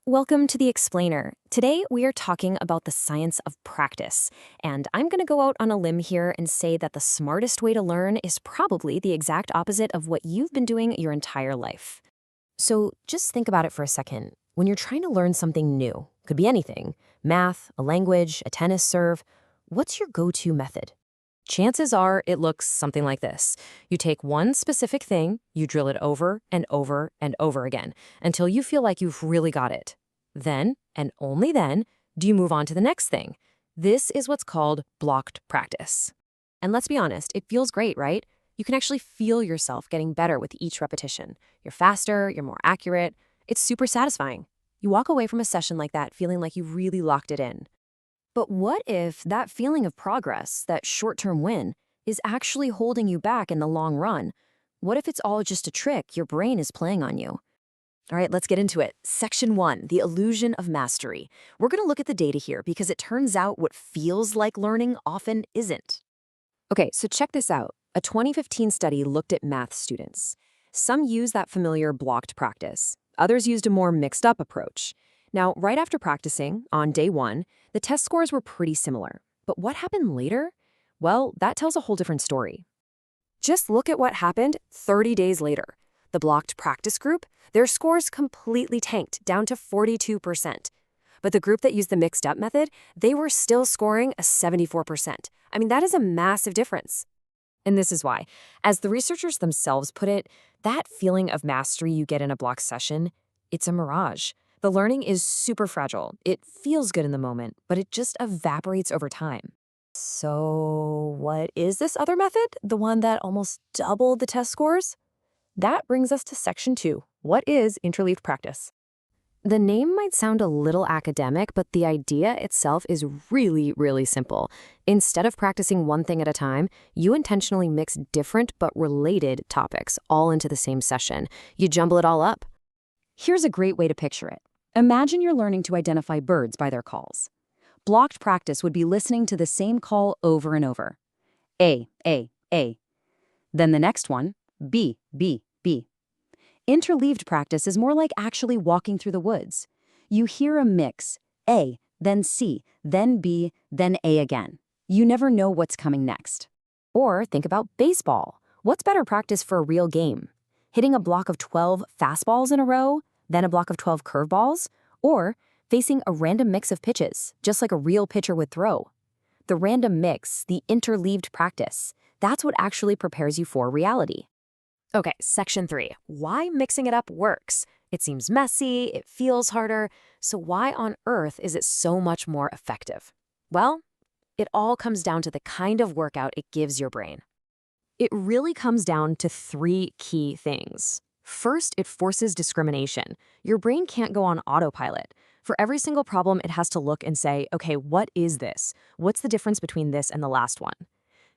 Welcome to the Explainer. Today we are talking about the science of practice, and I'm going to go out on a limb here and say that the smartest way to learn is probably the exact opposite of what you've been doing your entire life. So just think about it for a second. When you're trying to learn something new, could be anything, math, a language, a tennis serve, what's your go-to method? Chances are it looks something like this. You take one specific thing, you drill it over and over and over again until you feel like you've really got it. Then, and only then, do you move on to the next thing. This is what's called blocked practice. And let's be honest, it feels great, right? You can actually feel yourself getting better with each repetition. You're faster, you're more accurate. It's super satisfying. You walk away from a session like that feeling like you really locked it in. But what if that feeling of progress, that short-term win, is actually holding you back in the long run? What if it's all just a trick your brain is playing on you? All right, let's get into it. Section 1, the illusion of mastery. We're going to look at the data here because it turns out what feels like learning often isn't. Okay, so check this out. A 2015 study looked at math students. Some used that familiar blocked practice. Others used a more mixed-up approach. Now, right after practicing, on day 1, the test scores were pretty similar. But what happened later? Well, that tells a whole different story. Just look at what happened 30 days later. The blocked practice group, their scores completely tanked, down to 42%. But the group that used the mixed-up method, they were still scoring a 74%. I mean, that is a massive difference. And this is why. As the researchers themselves put it, that feeling of mastery you get in a blocked session, it's a mirage. The learning is super fragile. It feels good in the moment, but it just evaporates over time. So what is this other method? The one that almost doubled the test scores? That brings us to section 2. What is interleaved practice? The name might sound a little academic, but the idea itself is really, really simple. Instead of practicing one thing at a time, you intentionally mix different but related topics all into the same session. You jumble it all up. Here's a great way to picture it. Imagine you're learning to identify birds by their calls. Blocked practice would be listening to the same call over and over. A, A, A. Then the next one, B, B, B. Interleaved practice is more like actually walking through the woods. You hear a mix, A, then C, then B, then A again. You never know what's coming next. Or think about baseball. What's better practice for a real game? Hitting a block of 12 fastballs in a row, then a block of 12 curveballs, or facing a random mix of pitches, just like a real pitcher would throw. The random mix, the interleaved practice, that's what actually prepares you for reality. Okay, section 3. Why mixing it up works. It seems messy, it feels harder, so why on earth is it so much more effective? Well, it all comes down to the kind of workout it gives your brain. It really comes down to 3 key things. First, it forces discrimination. Your brain can't go on autopilot. For every single problem, it has to look and say, okay, what is this? What's the difference between this and the last one?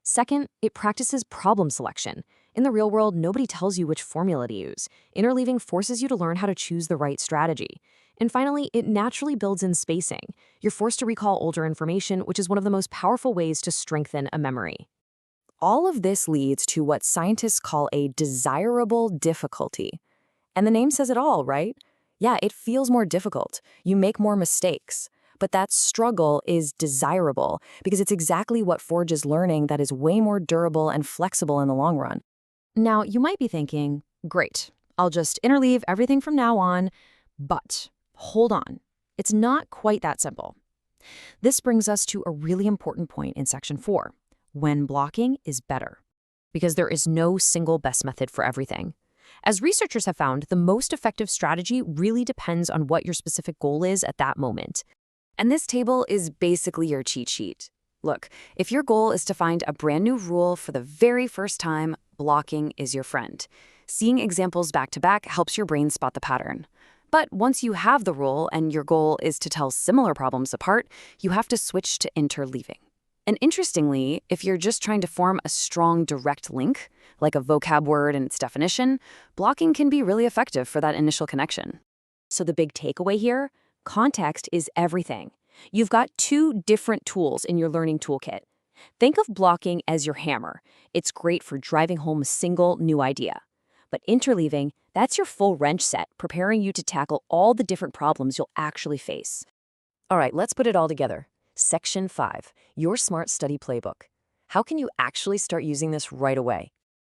Second, it practices problem selection. In the real world, nobody tells you which formula to use. Interleaving forces you to learn how to choose the right strategy. And finally, it naturally builds in spacing. You're forced to recall older information, which is one of the most powerful ways to strengthen a memory. All of this leads to what scientists call a desirable difficulty. And the name says it all, right? Yeah, it feels more difficult. You make more mistakes. But that struggle is desirable because it's exactly what forges learning that is way more durable and flexible in the long run. Now, you might be thinking, great, I'll just interleave everything from now on, but hold on. It's not quite that simple. This brings us to a really important point in section 4. When blocking is better, because there is no single best method for everything. As researchers have found, the most effective strategy really depends on what your specific goal is at that moment. And this table is basically your cheat sheet. Look, if your goal is to find a brand new rule for the very first time, blocking is your friend. Seeing examples back to back helps your brain spot the pattern. But once you have the rule and your goal is to tell similar problems apart, you have to switch to interleaving. And interestingly, if you're just trying to form a strong direct link, like a vocab word and its definition, blocking can be really effective for that initial connection. So the big takeaway here, context is everything. You've got 2 different tools in your learning toolkit. Think of blocking as your hammer. It's great for driving home a single new idea. But interleaving, that's your full wrench set, preparing you to tackle all the different problems you'll actually face. All right, let's put it all together. Section 5, your Smart Study Playbook. How can you actually start using this right away?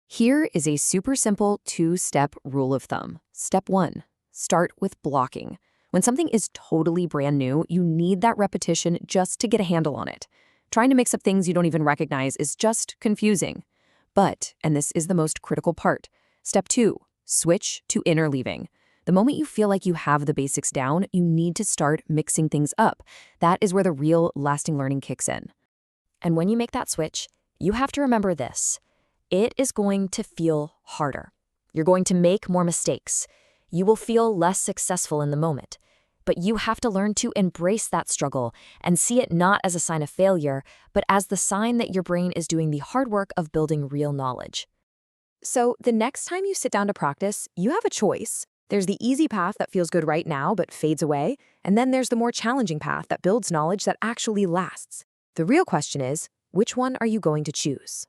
Here is a super simple 2-step rule of thumb. Step 1, start with blocking. When something is totally brand new, you need that repetition just to get a handle on it. Trying to mix up things you don't even recognize is just confusing. But, and this is the most critical part, step 2, switch to interleaving. The moment you feel like you have the basics down, you need to start mixing things up. That is where the real lasting learning kicks in. And when you make that switch, you have to remember this. It is going to feel harder. You're going to make more mistakes. You will feel less successful in the moment. But you have to learn to embrace that struggle and see it not as a sign of failure, but as the sign that your brain is doing the hard work of building real knowledge. So the next time you sit down to practice, you have a choice. There's the easy path that feels good right now but fades away, and then there's the more challenging path that builds knowledge that actually lasts. The real question is, which one are you going to choose?